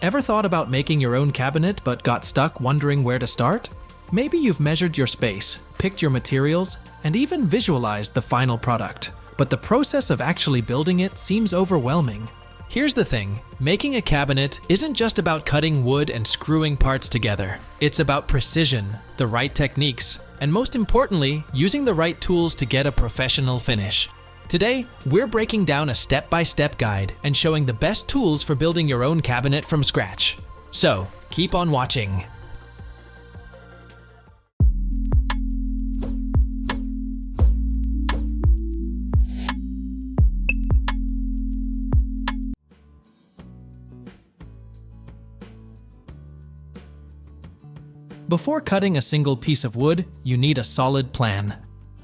Ever thought about making your own cabinet but got stuck wondering where to start? Maybe you've measured your space, picked your materials, and even visualized the final product, but the process of actually building it seems overwhelming. Here's the thing, making a cabinet isn't just about cutting wood and screwing parts together. It's about precision, the right techniques, and most importantly, using the right tools to get a professional finish. Today, we're breaking down a step-by-step guide and showing the best tools for building your own cabinet from scratch. So, keep on watching. Before cutting a single piece of wood, you need a solid plan.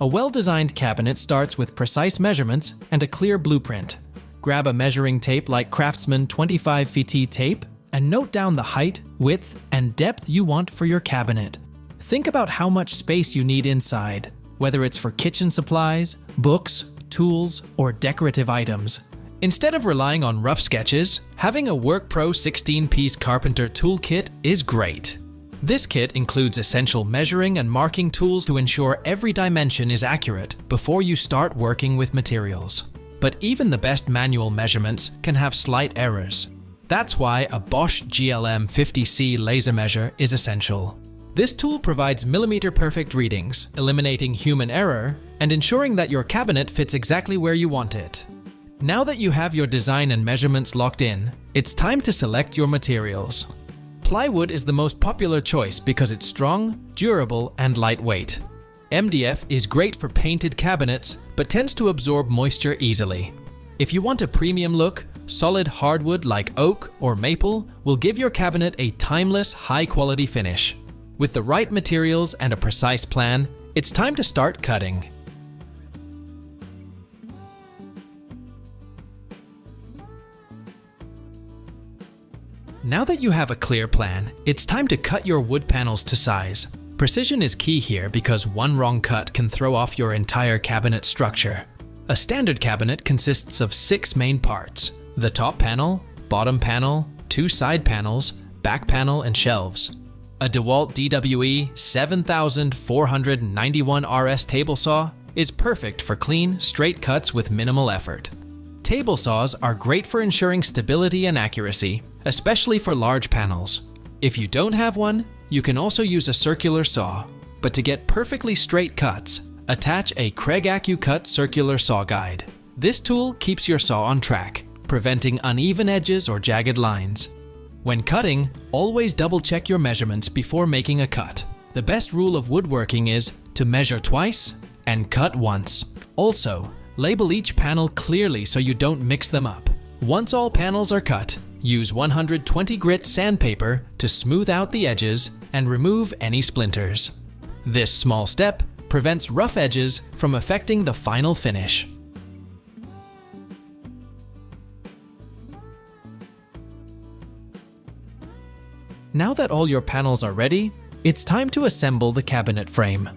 A well-designed cabinet starts with precise measurements and a clear blueprint. Grab a measuring tape like Craftsman 25ft tape and note down the height, width, and depth you want for your cabinet. Think about how much space you need inside, whether it's for kitchen supplies, books, tools, or decorative items. Instead of relying on rough sketches, having a WorkPro 16-piece carpenter toolkit is great. This kit includes essential measuring and marking tools to ensure every dimension is accurate before you start working with materials. But even the best manual measurements can have slight errors. That's why a Bosch GLM 50C laser measure is essential. This tool provides millimeter-perfect readings, eliminating human error and ensuring that your cabinet fits exactly where you want it. Now that you have your design and measurements locked in, it's time to select your materials. Plywood is the most popular choice because it's strong, durable, and lightweight. MDF is great for painted cabinets, but tends to absorb moisture easily. If you want a premium look, solid hardwood like oak or maple will give your cabinet a timeless, high-quality finish. With the right materials and a precise plan, it's time to start cutting. Now that you have a clear plan, it's time to cut your wood panels to size. Precision is key here because one wrong cut can throw off your entire cabinet structure. A standard cabinet consists of 6 main parts: the top panel, bottom panel, 2 side panels, back panel, and shelves. A DeWalt DWE 7491 RS table saw is perfect for clean, straight cuts with minimal effort. Table saws are great for ensuring stability and accuracy, especially for large panels. If you don't have one, you can also use a circular saw, but to get perfectly straight cuts, attach a Kreg AccuCut circular saw guide. This tool keeps your saw on track, preventing uneven edges or jagged lines. When cutting, always double-check your measurements before making a cut. The best rule of woodworking is to measure twice and cut once. Also, label each panel clearly so you don't mix them up. Once all panels are cut, use 120 grit sandpaper to smooth out the edges and remove any splinters. This small step prevents rough edges from affecting the final finish. Now that all your panels are ready, it's time to assemble the cabinet frame.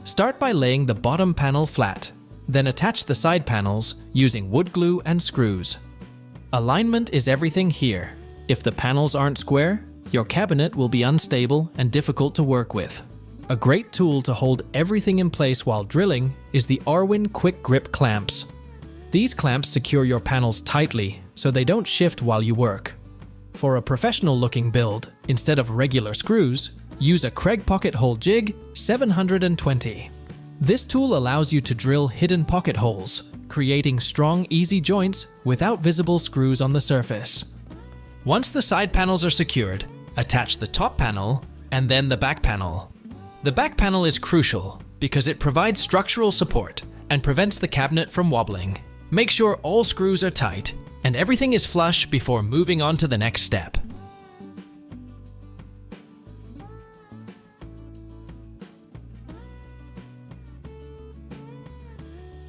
Start by laying the bottom panel flat, then attach the side panels using wood glue and screws. Alignment is everything here. If the panels aren't square, your cabinet will be unstable and difficult to work with. A great tool to hold everything in place while drilling is the Arwin Quick Grip clamps. These clamps secure your panels tightly so they don't shift while you work. For a professional-looking build, instead of regular screws, use a Kreg Pocket Hole Jig 720. This tool allows you to drill hidden pocket holes, creating strong, easy joints without visible screws on the surface. Once the side panels are secured, attach the top panel and then the back panel. The back panel is crucial because it provides structural support and prevents the cabinet from wobbling. Make sure all screws are tight and everything is flush before moving on to the next step.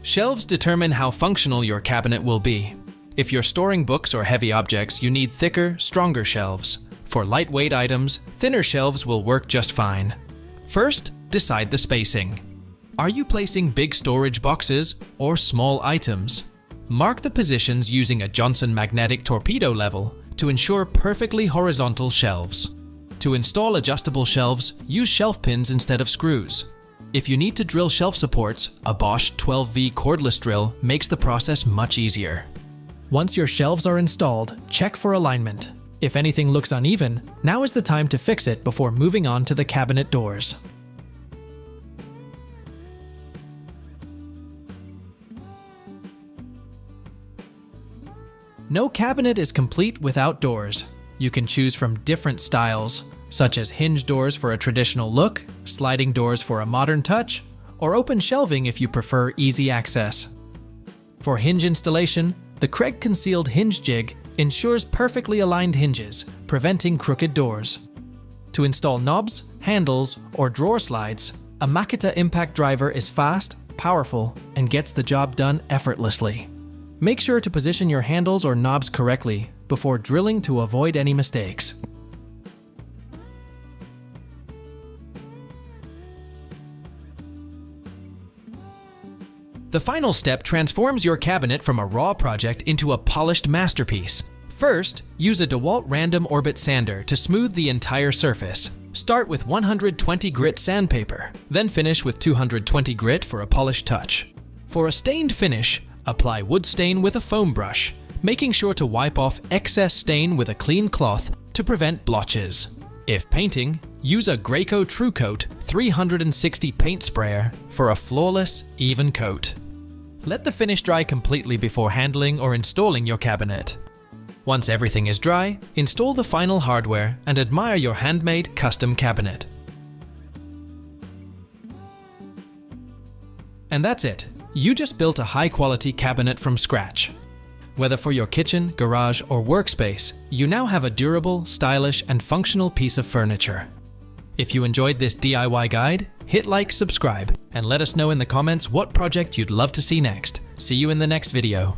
Shelves determine how functional your cabinet will be. If you're storing books or heavy objects, you need thicker, stronger shelves. For lightweight items, thinner shelves will work just fine. First, decide the spacing. Are you placing big storage boxes or small items? Mark the positions using a Johnson magnetic torpedo level to ensure perfectly horizontal shelves. To install adjustable shelves, use shelf pins instead of screws. If you need to drill shelf supports, a Bosch 12V cordless drill makes the process much easier. Once your shelves are installed, check for alignment. If anything looks uneven, now is the time to fix it before moving on to the cabinet doors. No cabinet is complete without doors. You can choose from different styles, such as hinge doors for a traditional look, sliding doors for a modern touch, or open shelving if you prefer easy access. For hinge installation, the Craig concealed hinge jig ensures perfectly aligned hinges, preventing crooked doors. To install knobs, handles, or drawer slides, a Makita impact driver is fast, powerful, and gets the job done effortlessly. Make sure to position your handles or knobs correctly before drilling to avoid any mistakes. The final step transforms your cabinet from a raw project into a polished masterpiece. First, use a DeWalt Random Orbit sander to smooth the entire surface. Start with 120 grit sandpaper, then finish with 220 grit for a polished touch. For a stained finish, apply wood stain with a foam brush, making sure to wipe off excess stain with a clean cloth to prevent blotches. If painting, use a Graco True Coat 360 paint sprayer for a flawless, even coat. Let the finish dry completely before handling or installing your cabinet. Once everything is dry, install the final hardware and admire your handmade custom cabinet. And that's it. You just built a high-quality cabinet from scratch. Whether for your kitchen, garage, or workspace, you now have a durable, stylish, and functional piece of furniture. If you enjoyed this DIY guide, hit like, subscribe, and let us know in the comments what project you'd love to see next. See you in the next video.